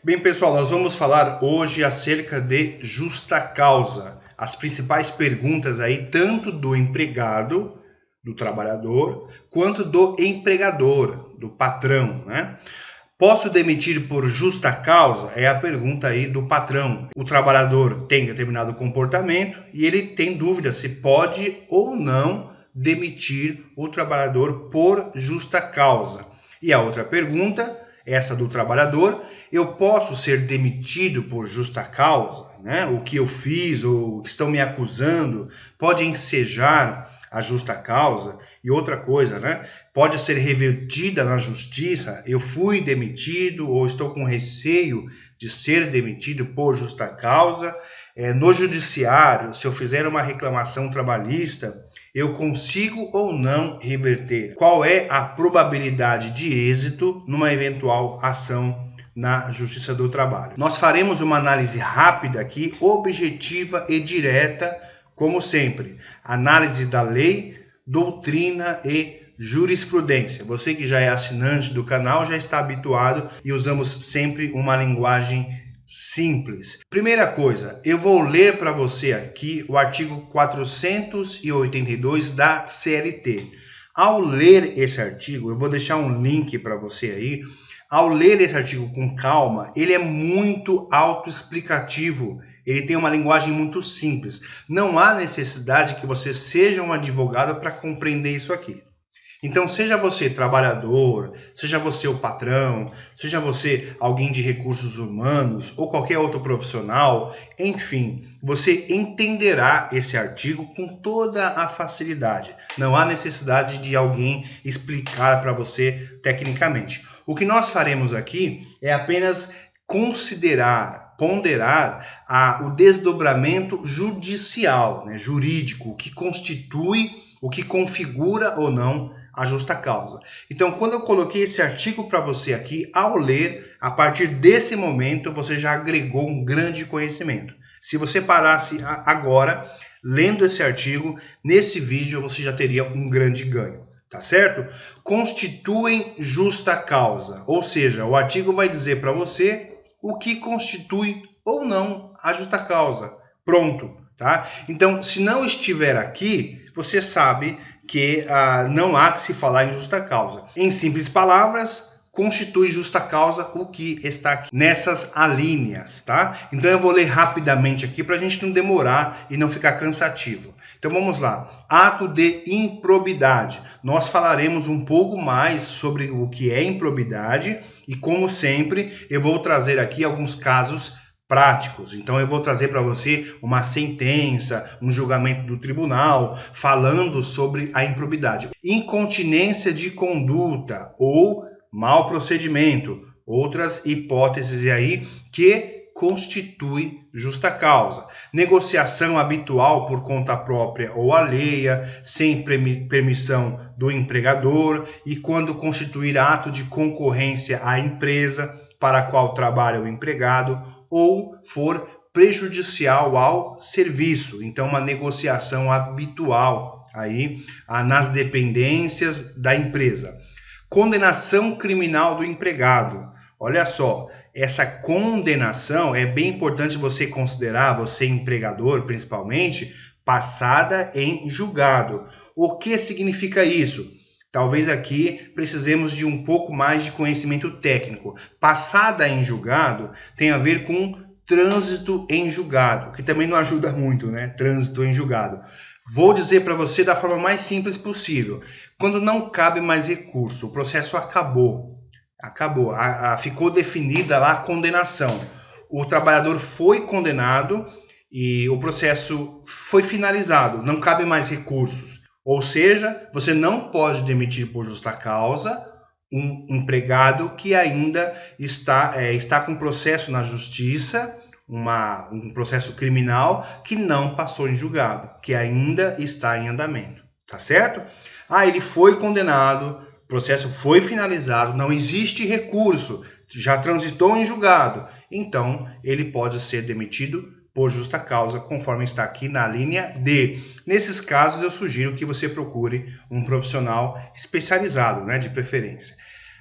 Bem, pessoal, nós vamos falar hoje acerca de justa causa. As principais perguntas aí, tanto do empregado, do trabalhador, quanto do empregador, do patrão, né? Posso demitir por justa causa? É a pergunta aí do patrão. O trabalhador tem determinado comportamento e ele tem dúvida se pode ou não demitir o trabalhador por justa causa. E a outra pergunta, essa do trabalhador, eu posso ser demitido por justa causa, né? O que eu fiz ou o que estão me acusando pode ensejar a justa causa. E outra coisa, né? Pode ser revertida na justiça. Eu fui demitido ou estou com receio de ser demitido por justa causa. No judiciário, se eu fizer uma reclamação trabalhista, eu consigo ou não reverter? Qual é a probabilidade de êxito numa eventual ação na Justiça do Trabalho? Nós faremos uma análise rápida aqui, objetiva e direta, como sempre. Análise da lei, doutrina e jurisprudência. Você que já é assinante do canal já está habituado e usamos sempre uma linguagem simples. Primeira coisa, eu vou ler para você aqui o artigo 482 da CLT. Ao ler esse artigo, eu vou deixar um link para você aí. Ao ler esse artigo com calma, ele é muito autoexplicativo. Ele tem uma linguagem muito simples. Não há necessidade que você seja um advogado para compreender isso aqui. Então, seja você trabalhador, seja você o patrão, seja você alguém de recursos humanos ou qualquer outro profissional, enfim, você entenderá esse artigo com toda a facilidade. Não há necessidade de alguém explicar para você tecnicamente. O que nós faremos aqui é apenas considerar, ponderar o desdobramento judicial, né, jurídico, o que constitui, o que configura ou não a justa causa. Então, quando eu coloquei esse artigo para você aqui, ao ler, a partir desse momento, você já agregou um grande conhecimento. Se você parasse agora, lendo esse artigo, nesse vídeo você já teria um grande ganho. Tá certo? Constituem justa causa, ou seja, o artigo vai dizer para você o que constitui ou não a justa causa. Pronto, tá? Então, se não estiver aqui, você sabe que não há que se falar em justa causa. Em simples palavras, constitui justa causa o que está aqui nessas alíneas, tá? Então eu vou ler rapidamente aqui para a gente não demorar e não ficar cansativo. Então vamos lá. Ato de improbidade. Nós falaremos um pouco mais sobre o que é improbidade e, como sempre, eu vou trazer aqui alguns casos práticos. Então eu vou trazer para você uma sentença, um julgamento do tribunal falando sobre a improbidade. Incontinência de conduta ou mau procedimento, outras hipóteses aí que constitui justa causa. Negociação habitual por conta própria ou alheia, sem permissão do empregador e quando constituir ato de concorrência à empresa para a qual trabalha o empregado ou for prejudicial ao serviço. Então, uma negociação habitual aí nas dependências da empresa. Condenação criminal do empregado. Olha só, essa condenação é bem importante você considerar, você empregador principalmente, passada em julgado. O que significa isso? Talvez aqui precisemos de um pouco mais de conhecimento técnico. Passada em julgado tem a ver com trânsito em julgado, que também não ajuda muito, né? Trânsito em julgado. Vou dizer para você da forma mais simples possível. Quando não cabe mais recurso, o processo acabou, ficou definida lá a condenação. O trabalhador foi condenado e o processo foi finalizado, não cabe mais recursos. Ou seja, você não pode demitir por justa causa um empregado que ainda está com processo na justiça, um processo criminal que não passou em julgado, que ainda está em andamento, tá certo? Ele foi condenado, o processo foi finalizado, não existe recurso, já transitou em julgado, então ele pode ser demitido por justa causa, conforme está aqui na linha D. Nesses casos, eu sugiro que você procure um profissional especializado, né, de preferência.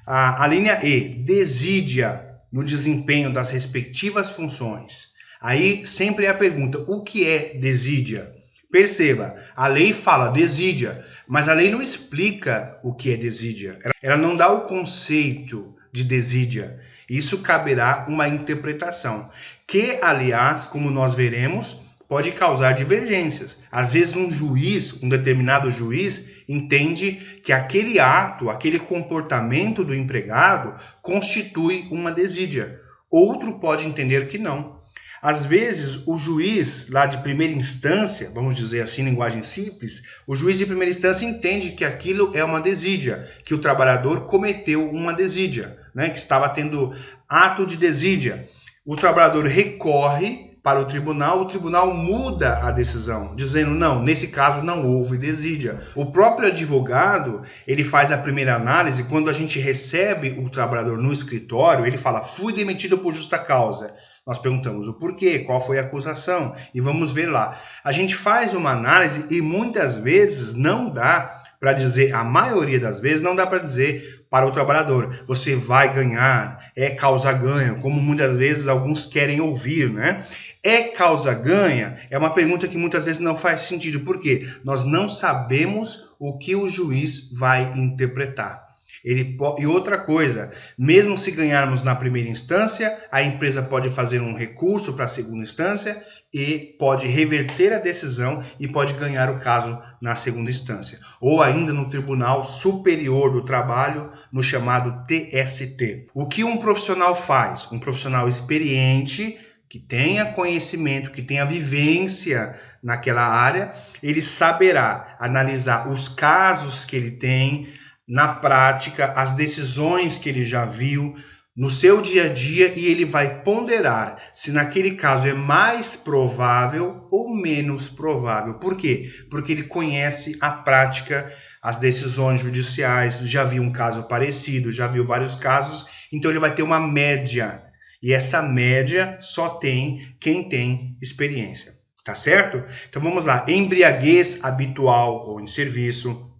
A linha E, desídia. no desempenho das respectivas funções. Aí sempre é a pergunta, o que é desídia? Perceba, a lei fala desídia, mas a lei não explica o que é desídia. Ela não dá o conceito de desídia. Isso caberá uma interpretação, que, aliás, como nós veremos, pode causar divergências. Às vezes um determinado juiz, entende que aquele ato, aquele comportamento do empregado constitui uma desídia. Outro pode entender que não. Às vezes, o juiz lá de primeira instância, vamos dizer assim, em linguagem simples, o juiz de primeira instância entende que aquilo é uma desídia, que o trabalhador cometeu uma desídia, né, que estava tendo ato de desídia. O trabalhador recorre para o tribunal muda a decisão, dizendo, não, nesse caso não houve desídia. O próprio advogado, ele faz a primeira análise, quando a gente recebe o trabalhador no escritório, ele fala, fui demitido por justa causa. Nós perguntamos o porquê, qual foi a acusação, e vamos ver lá. A gente faz uma análise e muitas vezes não dá para dizer, a maioria das vezes não dá para dizer para o trabalhador, você vai ganhar, é causa-ganha, como muitas vezes alguns querem ouvir, né? É causa-ganha? É uma pergunta que muitas vezes não faz sentido, porque nós não sabemos o que o juiz vai interpretar. E outra coisa, mesmo se ganharmos na primeira instância, a empresa pode fazer um recurso para a segunda instância e pode reverter a decisão e pode ganhar o caso na segunda instância. Ou ainda no Tribunal Superior do Trabalho, no chamado TST. O que um profissional faz? Um profissional experiente, que tenha conhecimento, que tenha vivência naquela área, ele saberá analisar os casos que ele tem, na prática, as decisões que ele já viu no seu dia a dia e ele vai ponderar se naquele caso é mais provável ou menos provável. Por quê? Porque ele conhece a prática, as decisões judiciais, já viu um caso parecido, já viu vários casos, então ele vai ter uma média. E essa média só tem quem tem experiência. Tá certo? Então vamos lá. Embriaguez habitual ou em serviço,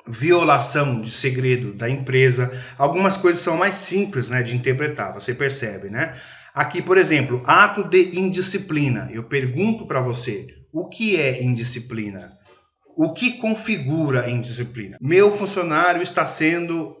violação de segredo da empresa. Algumas coisas são mais simples, né, de interpretar, você percebe, né? Aqui, por exemplo, ato de indisciplina. Eu pergunto para você, o que é indisciplina? O que configura indisciplina? Meu funcionário está sendo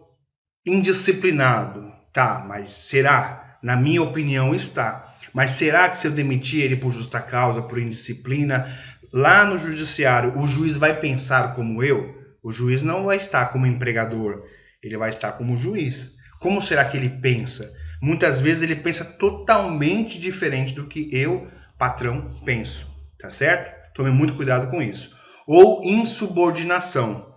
indisciplinado. Tá, mas será? Na minha opinião, está. Mas será que se eu demitir ele por justa causa, por indisciplina, lá no judiciário, o juiz vai pensar como eu? O juiz não vai estar como empregador, ele vai estar como juiz. Como será que ele pensa? Muitas vezes ele pensa totalmente diferente do que eu, patrão, penso. Tá certo? Tome muito cuidado com isso. Ou insubordinação.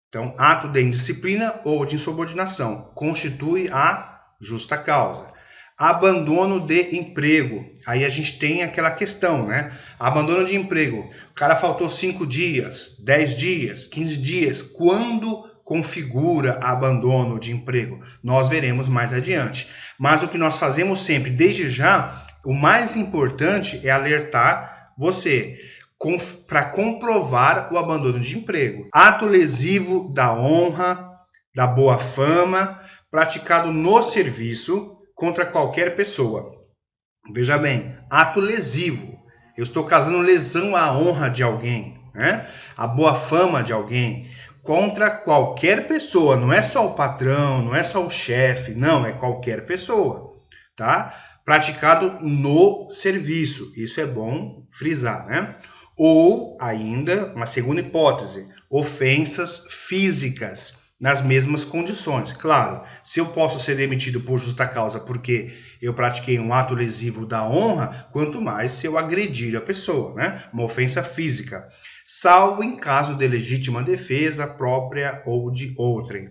Então, ato de indisciplina ou de insubordinação constitui a justa causa. Abandono de emprego. Aí a gente tem aquela questão, né? Abandono de emprego. O cara faltou 5 dias, 10 dias, 15 dias. Quando configura abandono de emprego? Nós veremos mais adiante. Mas o que nós fazemos sempre, desde já, o mais importante é alertar você para comprovar o abandono de emprego. Ato lesivo da honra, da boa fama, praticado no serviço contra qualquer pessoa. Veja bem, ato lesivo. Eu estou causando lesão à honra de alguém, né? À boa fama de alguém, contra qualquer pessoa. Não é só o patrão, não é só o chefe, não, é qualquer pessoa, tá? Praticado no serviço. Isso é bom frisar, né? Ou ainda, uma segunda hipótese, ofensas físicas. Nas mesmas condições. Claro, se eu posso ser demitido por justa causa porque eu pratiquei um ato lesivo da honra, quanto mais se eu agredir a pessoa, né? Uma ofensa física. Salvo em caso de legítima defesa própria ou de outrem.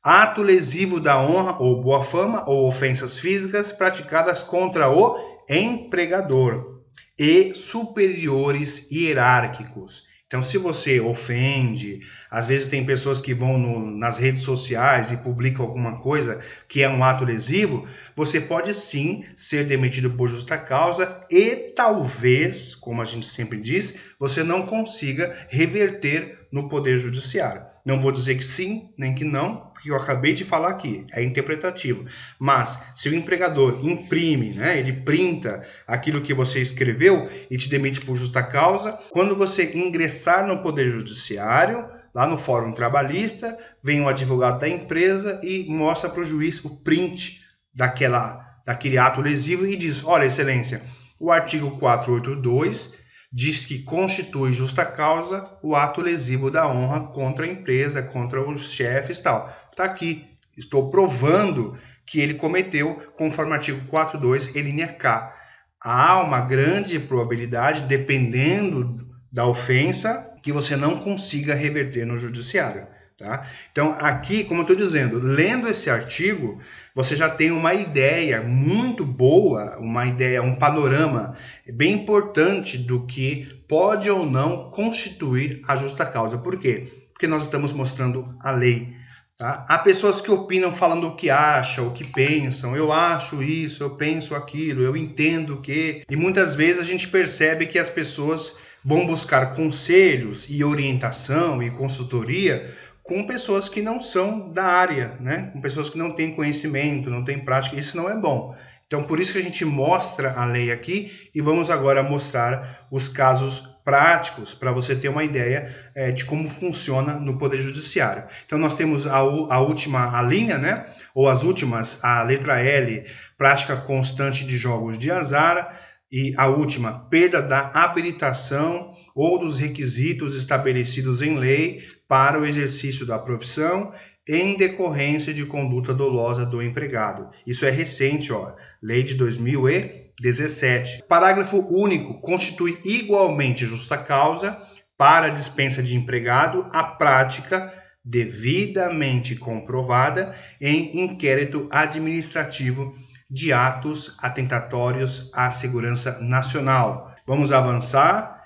Ato lesivo da honra ou boa fama ou ofensas físicas praticadas contra o empregador e superiores hierárquicos. Então, se você ofende, às vezes tem pessoas que vão nas redes sociais e publicam alguma coisa que é um ato lesivo, você pode sim ser demitido por justa causa e talvez, como a gente sempre diz, você não consiga reverter no Poder Judiciário. Não vou dizer que sim, nem que não, porque eu acabei de falar aqui, é interpretativo. Mas se o empregador imprime, né, ele printa aquilo que você escreveu e te demite por justa causa, quando você ingressar no Poder Judiciário, lá no Fórum Trabalhista, vem o advogado da empresa e mostra para o juiz o print daquele ato lesivo e diz: olha, excelência, o artigo 482 diz que constitui justa causa o ato lesivo da honra contra a empresa, contra os chefes e tal. Está aqui, estou provando que ele cometeu, conforme o artigo 482, em linha K. Há uma grande probabilidade, dependendo da ofensa, que você não consiga reverter no judiciário. Tá? Então, aqui, como eu estou dizendo, lendo esse artigo, você já tem uma ideia muito boa, um panorama bem importante do que pode ou não constituir a justa causa. Por quê? Porque nós estamos mostrando a lei. Tá? Há pessoas que opinam falando o que acham, o que pensam. Eu acho isso, eu penso aquilo, eu entendo que... E muitas vezes a gente percebe que as pessoas vão buscar conselhos e orientação e consultoria com pessoas que não são da área, né? Com pessoas que não têm conhecimento, não têm prática. Isso não é bom. Então, por isso que a gente mostra a lei aqui e vamos agora mostrar os casos práticos para você ter uma ideia de como funciona no Poder Judiciário. Então, nós temos a última linha, né? Ou as últimas, a letra L, prática constante de jogos de azar, e a última, perda da habilitação ou dos requisitos estabelecidos em lei para o exercício da profissão em decorrência de conduta dolosa do empregado. Isso é recente, ó, lei de 2017. Parágrafo único, constitui igualmente justa causa para a dispensa de empregado a prática devidamente comprovada em inquérito administrativo de atos atentatórios à segurança nacional. Vamos avançar.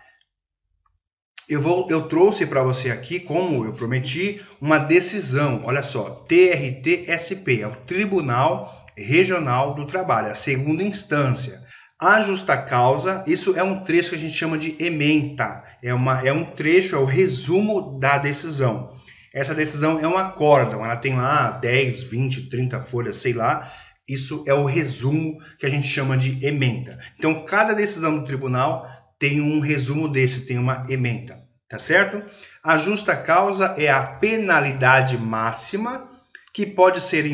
Eu trouxe para você aqui, como eu prometi, uma decisão. Olha só, TRT-SP, é o Tribunal Regional do Trabalho, a segunda instância. A justa causa, isso é um trecho que a gente chama de ementa. É um trecho, é o resumo da decisão. Essa decisão é um acórdão, ela tem lá 10, 20, 30 folhas, sei lá. Isso é o resumo que a gente chama de ementa. Então, cada decisão do tribunal tem um resumo desse, tem uma ementa, tá certo? A justa causa é a penalidade máxima que pode ser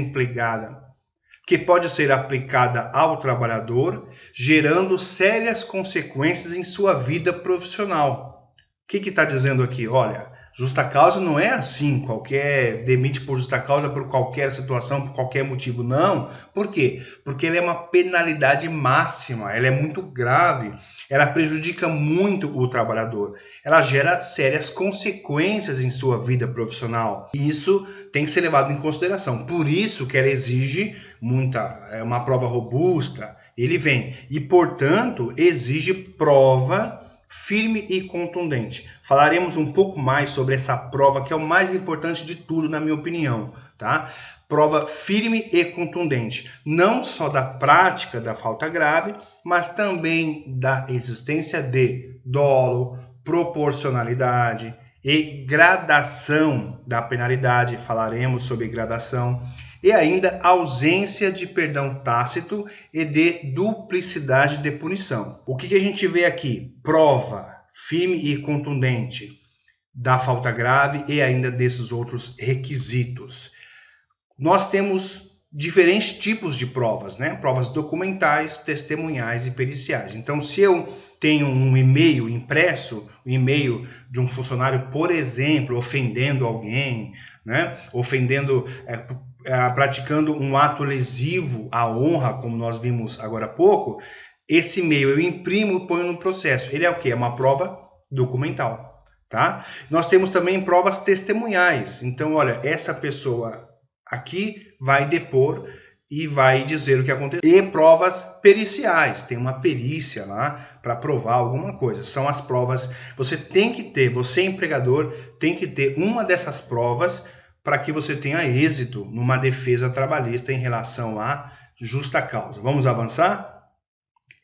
aplicada ao trabalhador, gerando sérias consequências em sua vida profissional. O que está dizendo aqui? Olha, justa causa não é assim, qualquer demite por justa causa por qualquer situação, por qualquer motivo, não. Por quê? Porque ela é uma penalidade máxima, ela é muito grave, ela prejudica muito o trabalhador, ela gera sérias consequências em sua vida profissional. E isso tem que ser levado em consideração. Por isso que ela exige uma prova robusta, e, portanto, exige prova firme e contundente. Falaremos um pouco mais sobre essa prova, que é o mais importante de tudo, na minha opinião, tá? Prova firme e contundente, não só da prática da falta grave, mas também da existência de dolo, proporcionalidade e gradação da penalidade. Falaremos sobre gradação. E ainda ausência de perdão tácito e de duplicidade de punição. O que a gente vê aqui? Prova firme e contundente da falta grave e ainda desses outros requisitos. Nós temos diferentes tipos de provas, né? Provas documentais, testemunhais e periciais. Então, se eu tenho um e-mail impresso, um e-mail de um funcionário, por exemplo, ofendendo alguém, né? Praticando um ato lesivo à honra, como nós vimos agora há pouco, esse e-mail eu imprimo e ponho no processo. Ele é o quê? É uma prova documental, tá? Nós temos também provas testemunhais. Então, olha, essa pessoa aqui vai depor e vai dizer o que aconteceu. E provas periciais. Tem uma perícia lá para provar alguma coisa. São as provas. Você empregador, tem que ter uma dessas provas para que você tenha êxito numa defesa trabalhista em relação à justa causa. Vamos avançar?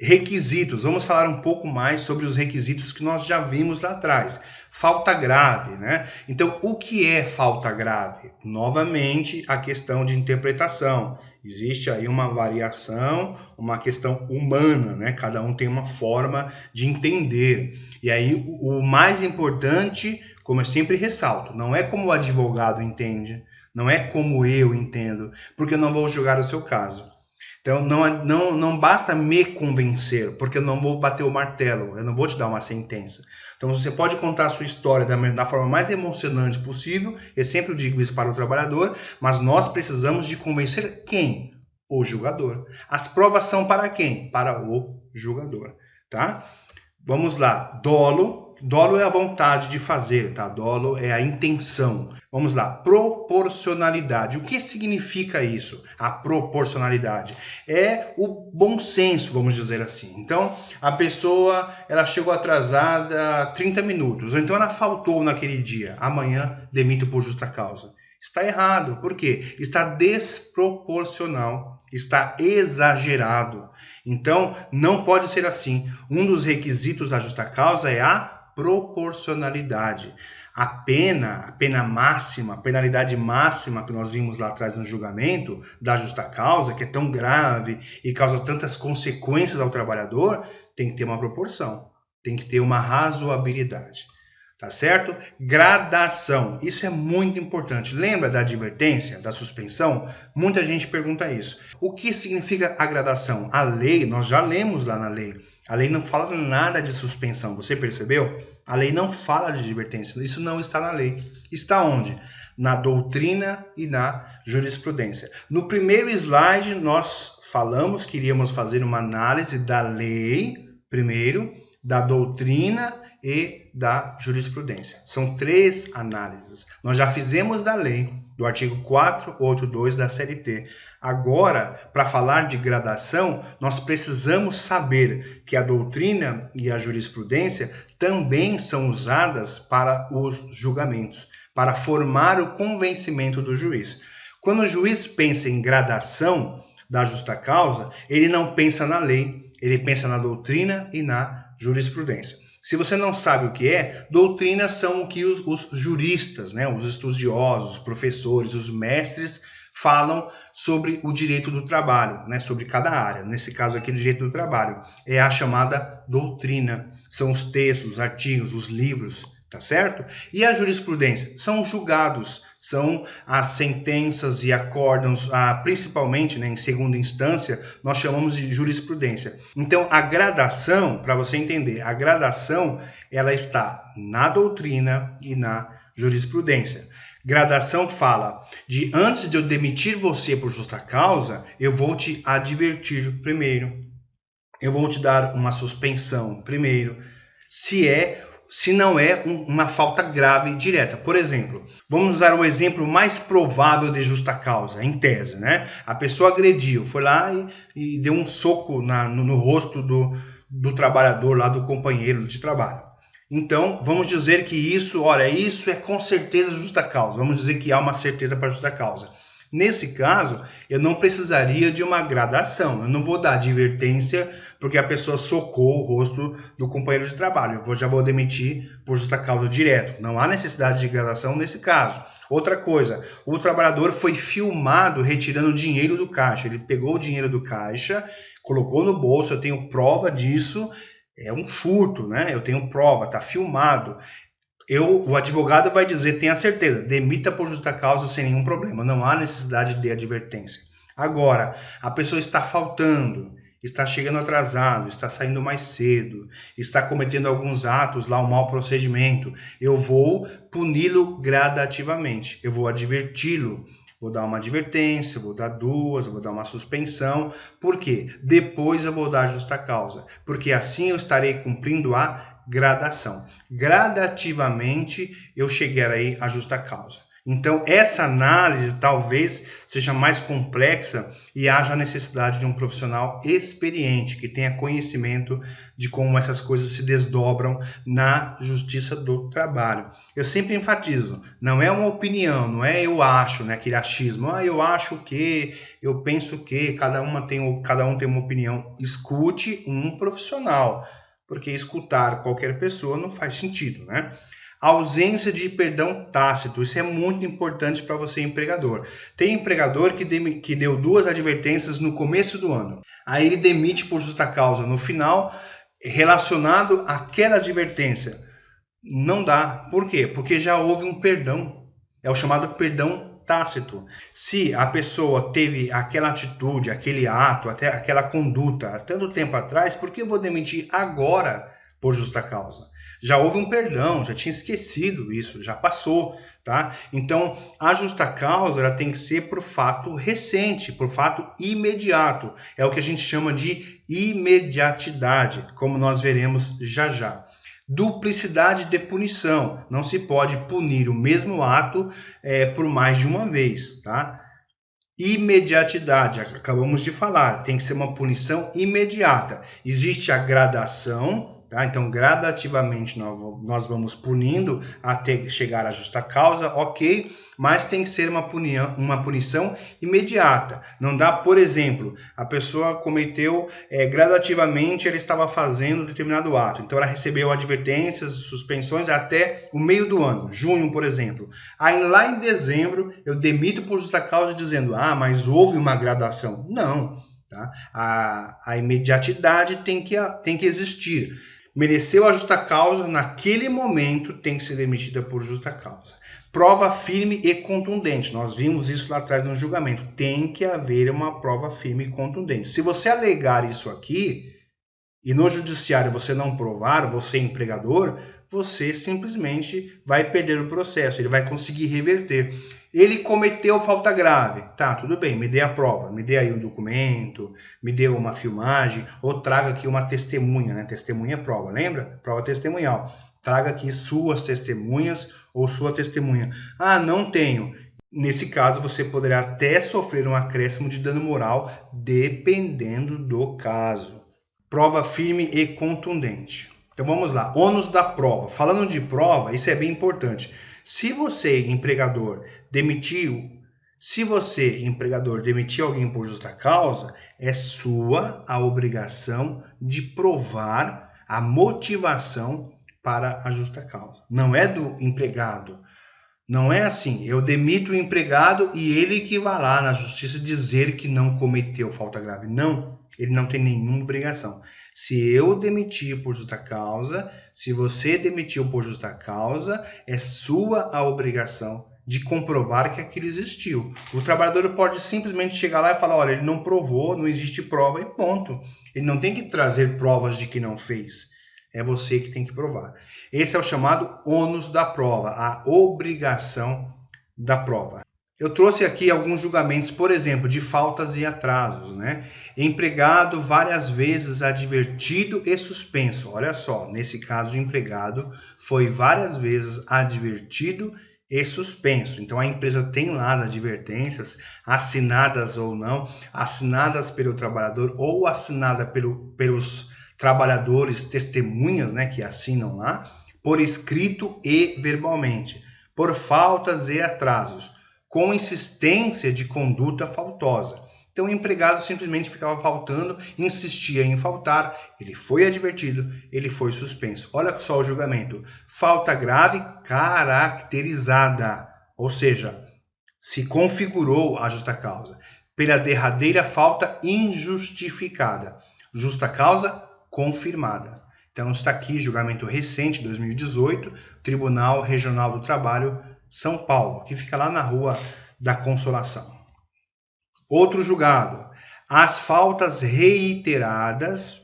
Requisitos. Vamos falar um pouco mais sobre os requisitos que nós já vimos lá atrás. Falta grave, né? Então, o que é falta grave? Novamente, a questão de interpretação. Existe aí uma variação, uma questão humana, né? Cada um tem uma forma de entender. E aí, o mais importante, como eu sempre ressalto, não é como o advogado entende, não é como eu entendo, porque eu não vou julgar o seu caso. Então, não basta me convencer, porque eu não vou bater o martelo, eu não vou te dar uma sentença. Então, você pode contar a sua história da forma mais emocionante possível, eu sempre digo isso para o trabalhador, mas nós precisamos de convencer quem? O julgador. As provas são para quem? Para o julgador, tá? Vamos lá, dolo. Dolo é a vontade de fazer, tá? Dolo é a intenção. Vamos lá, proporcionalidade. O que significa isso? A proporcionalidade é o bom senso, vamos dizer assim. Então, a pessoa, ela chegou atrasada 30 minutos, ou então ela faltou naquele dia. Amanhã, demito por justa causa. Está errado. Por quê? Está desproporcional, está exagerado. Então, não pode ser assim. Um dos requisitos da justa causa é a proporcionalidade. A pena máxima, a penalidade máxima que nós vimos lá atrás no julgamento da justa causa, que é tão grave e causa tantas consequências ao trabalhador, tem que ter uma proporção, tem que ter uma razoabilidade. Tá certo? Gradação. Isso é muito importante. Lembra da advertência, da suspensão? Muita gente pergunta isso. O que significa a gradação? A lei, nós já lemos lá na lei. A lei não fala nada de suspensão. Você percebeu? A lei não fala de advertência. Isso não está na lei. Está onde? Na doutrina e na jurisprudência. No primeiro slide, nós falamos que iríamos fazer uma análise da lei, primeiro, da doutrina e da jurisprudência. São 3 análises. Nós já fizemos da lei, do artigo 482 da CLT. Agora, para falar de gradação, nós precisamos saber que a doutrina e a jurisprudência também são usadas para os julgamentos, para formar o convencimento do juiz. Quando o juiz pensa em gradação da justa causa, ele não pensa na lei, ele pensa na doutrina e na jurisprudência. Se você não sabe o que é, doutrinas são o que os juristas, né, os estudiosos, os professores, os mestres falam sobre o direito do trabalho, né, sobre cada área. Nesse caso aqui, do direito do trabalho. É a chamada doutrina. São os textos, os artigos, os livros, tá certo? E a jurisprudência? São os julgados, são as sentenças e acórdãos, principalmente, né, em segunda instância, nós chamamos de jurisprudência. Então, a gradação, para você entender, a gradação ela está na doutrina e na jurisprudência. Gradação fala de antes de eu demitir você por justa causa, eu vou te advertir primeiro. Eu vou te dar uma suspensão primeiro, se não é uma falta grave direta. Por exemplo, vamos usar o exemplo mais provável de justa causa, em tese, né? A pessoa agrediu, foi lá e deu um soco no rosto do trabalhador, lá do companheiro de trabalho. Então, vamos dizer que isso é com certeza justa causa. Vamos dizer que há uma certeza para justa causa. Nesse caso, eu não precisaria de uma gradação. Eu não vou dar advertência porque a pessoa socou o rosto do companheiro de trabalho. Eu já vou demitir por justa causa direto. Não há necessidade de gradação nesse caso. Outra coisa, o trabalhador foi filmado retirando dinheiro do caixa. Ele pegou o dinheiro do caixa, colocou no bolso, eu tenho prova disso. É um furto, né? Eu tenho prova, está filmado. O advogado vai dizer, tenha certeza, demita por justa causa sem nenhum problema. Não há necessidade de advertência. Agora, a pessoa está faltando, está chegando atrasado, está saindo mais cedo, está cometendo alguns atos lá, um mau procedimento. Eu vou puni-lo gradativamente. Eu vou adverti-lo. Vou dar uma advertência, vou dar 2, vou dar uma suspensão. Por quê? Depois eu vou dar a justa causa. Porque assim eu estarei cumprindo a gradação. Gradativamente eu chegarei à justa causa. Então, essa análise talvez seja mais complexa e haja a necessidade de um profissional experiente, que tenha conhecimento de como essas coisas se desdobram na justiça do trabalho. Eu sempre enfatizo, não é uma opinião, não é eu acho, né, aquele achismo, eu acho que, eu penso que, cada um tem uma opinião. Escute um profissional, porque escutar qualquer pessoa não faz sentido, né? Ausência de perdão tácito, isso é muito importante para você, empregador. Tem empregador que deu 2 advertências no começo do ano. Aí ele demite por justa causa no final, relacionado àquela advertência. Não dá. Por quê? Porque já houve um perdão. É o chamado perdão tácito. Se a pessoa teve aquela atitude, aquele ato, até aquela conduta há tanto tempo atrás, por que eu vou demitir agora por justa causa? Já houve um perdão, já tinha esquecido isso, já passou, tá? Então, a justa causa ela tem que ser por fato recente, por fato imediato. É o que a gente chama de imediatidade, como nós veremos já já. Duplicidade de punição. Não se pode punir o mesmo ato por mais de uma vez, tá? Imediatidade, acabamos de falar, tem que ser uma punição imediata. Existe a gradação, tá? Então, gradativamente nós vamos punindo até chegar à justa causa, ok, mas tem que ser uma punição imediata. Não dá, por exemplo, a pessoa cometeu gradativamente, ela estava fazendo determinado ato, então ela recebeu advertências, suspensões até o meio do ano, junho, por exemplo. Aí lá em dezembro eu demito por justa causa dizendo, mas houve uma gradação. Não, tá? A imediatidade tem que existir. Mereceu a justa causa, naquele momento tem que ser demitida por justa causa. Prova firme e contundente. Nós vimos isso lá atrás no julgamento. Tem que haver uma prova firme e contundente. Se você alegar isso aqui e no judiciário você não provar, você empregador, você simplesmente vai perder o processo. Ele vai conseguir reverter. Ele cometeu falta grave. Tá, tudo bem, me dê a prova. Me dê aí um documento, me dê uma filmagem, ou traga aqui uma testemunha, né? Testemunha é prova, lembra? Prova testemunhal. Traga aqui suas testemunhas ou sua testemunha. Não tenho. Nesse caso, você poderá até sofrer um acréscimo de dano moral, dependendo do caso. Prova firme e contundente. Então vamos lá, ônus da prova. Falando de prova, isso é bem importante. Se você, empregador, demitir alguém por justa causa, é sua a obrigação de provar a motivação para a justa causa. Não é do empregado. Não é assim, eu demito o empregado e ele que vai lá na justiça dizer que não cometeu falta grave. Não, ele não tem nenhuma obrigação. Se eu demitir por justa causa, se você demitiu por justa causa, é sua a obrigação de comprovar que aquilo existiu. O trabalhador pode simplesmente chegar lá e falar, olha, ele não provou, não existe prova e ponto. Ele não tem que trazer provas de que não fez. É você que tem que provar. Esse é o chamado ônus da prova, a obrigação da prova. Eu trouxe aqui alguns julgamentos, por exemplo, de faltas e atrasos, né? Empregado várias vezes advertido e suspenso. Olha só, nesse caso o empregado foi várias vezes advertido e suspenso. Então a empresa tem lá as advertências, assinadas ou não, assinadas pelo trabalhador ou assinada pelos trabalhadores, testemunhas, né, que assinam lá, por escrito e verbalmente, por faltas e atrasos, com insistência de conduta faltosa. Então o empregado simplesmente ficava faltando, insistia em faltar, ele foi advertido, ele foi suspenso. Olha só o julgamento. Falta grave caracterizada, ou seja, se configurou a justa causa, pela derradeira falta injustificada. Justa causa confirmada. Então está aqui, julgamento recente, 2018, Tribunal Regional do Trabalho, São Paulo, que fica lá na Rua da Consolação. Outro julgado. As faltas reiteradas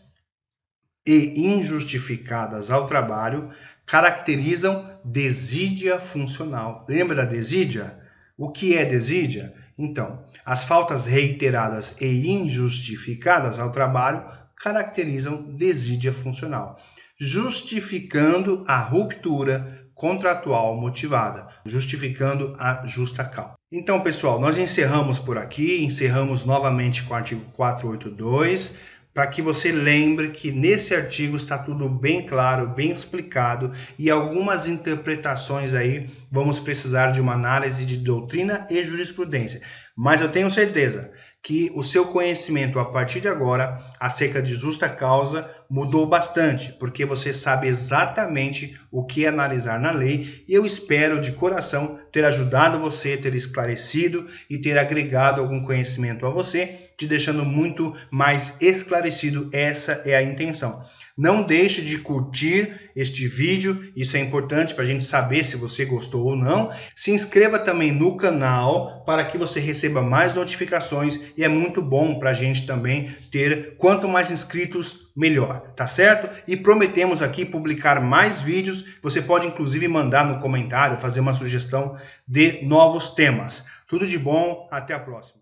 e injustificadas ao trabalho caracterizam desídia funcional. Lembra da desídia? O que é desídia? Então, as faltas reiteradas e injustificadas ao trabalho caracterizam desídia funcional, justificando a ruptura contratual motivada, justificando a justa causa. Então, pessoal, nós encerramos por aqui, encerramos novamente com o artigo 482, para que você lembre que nesse artigo está tudo bem claro, bem explicado, e algumas interpretações aí vamos precisar de uma análise de doutrina e jurisprudência. Mas eu tenho certeza que o seu conhecimento a partir de agora acerca de justa causa mudou bastante, porque você sabe exatamente o que analisar na lei, e eu espero de coração ter ajudado você, ter esclarecido e ter agregado algum conhecimento a você, te deixando muito mais esclarecido. Essa é a intenção. Não deixe de curtir este vídeo, isso é importante para a gente saber se você gostou ou não. Se inscreva também no canal para que você receba mais notificações, e é muito bom para a gente também ter quanto mais inscritos, melhor, tá certo? E prometemos aqui publicar mais vídeos. Você pode inclusive mandar no comentário, fazer uma sugestão de novos temas. Tudo de bom, até a próxima.